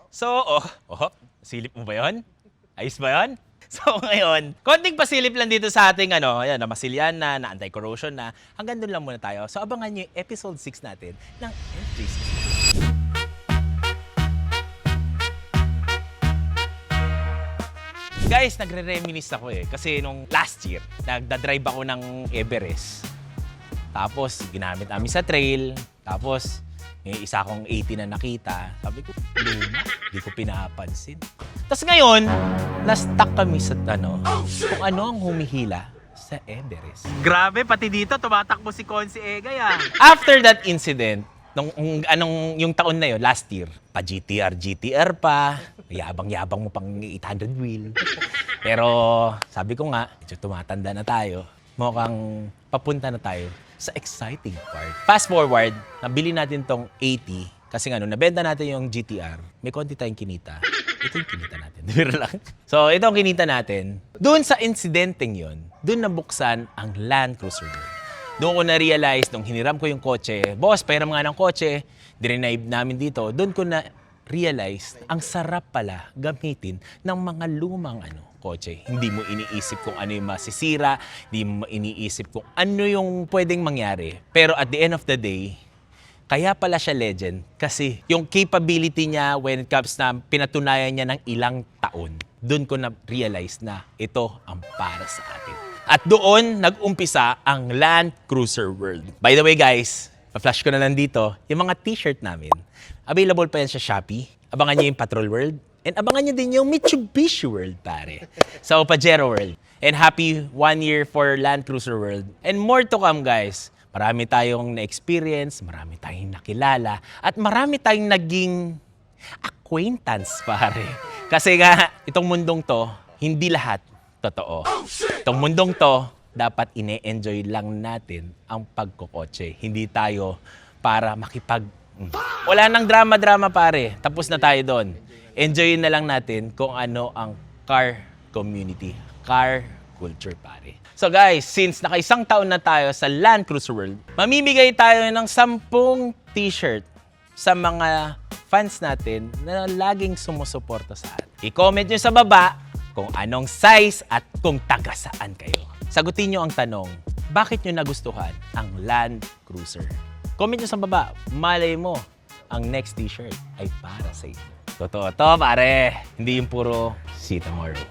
So, silip mo ba yun? Ayos ba yun? So ngayon, konting pasilip lang dito sa ating ayan, na masilyan na anti-corrosion na. Hanggang doon lang muna tayo. So abangan nyo yung episode 6 natin ng M360. Guys, nagre-reminisce ako kasi nung last year, nagdadrive ako ng Everest. Tapos, ginamit namin sa trail. Tapos, may isa akong 80 na nakita. Sabi ko, luma, di ko pinapansin. Tapos ngayon, na-stuck kami sa kung ano ang humihila sa Everest. Grabe, pati dito, tumatakbo si Consi Egay After that incident, yung taon na yun, last year, pa GTR pa, yabang-yabang mo pang 800 wheel. Pero sabi ko nga, medyo tumatanda na tayo, mukhang papunta na tayo sa exciting part. Fast forward, nabili natin tong 80 kasi nabenta natin yung GTR. May konti tayong kinita. Ito yung kinita natin. So, ito ang kinita natin. Doon sa insidenteng yun, doon nabuksan ang Land Cruiser World. Doon ko na-realize, nung hiniram ko yung kotse, boss, pahiram nga ng kotse, dinenive namin dito, doon ko na-realize, ang sarap pala gamitin ng mga lumang kotse. Hindi mo iniisip kung ano yung masisira, hindi mo iniisip kung ano yung pwedeng mangyari. Pero at the end of the day, kaya pala siya legend kasi yung capability niya when it comes na pinatunayan niya ng ilang taon, doon ko na-realize na ito ang para sa atin. At doon nag-umpisa ang Land Cruiser World. By the way guys, pa-flash ko na lang dito, yung mga t-shirt namin, available pa yan sa Shopee. Abangan niyo yung Patrol World. And abangan nyo din yung Mitsubishi World, pare. So, Pajero World. And happy 1 year for Land Cruiser World. And more to come, guys. Marami tayong na-experience, marami tayong nakilala, at marami tayong naging acquaintance, pare. Kasi nga, itong mundong to, hindi lahat totoo. Itong mundong to, dapat ine-enjoy lang natin ang pagkokotse. Hindi tayo para wala nang drama-drama, pare. Tapos na tayo doon. Enjoyin na lang natin kung ano ang car community, car culture, pare. So guys, since nakaisang taon na tayo sa Land Cruiser World, mamimigay tayo ng 10 t-shirt sa mga fans natin na laging sumusuporta sa atin. I-comment nyo sa baba kung anong size at kung taga saan kayo. Sagutin nyo ang tanong, bakit nyo nagustuhan ang Land Cruiser? Comment nyo sa baba, malay mo, ang next t-shirt ay para sa inyo. Totoo to, pare. Hindi yung puro see you tomorrow.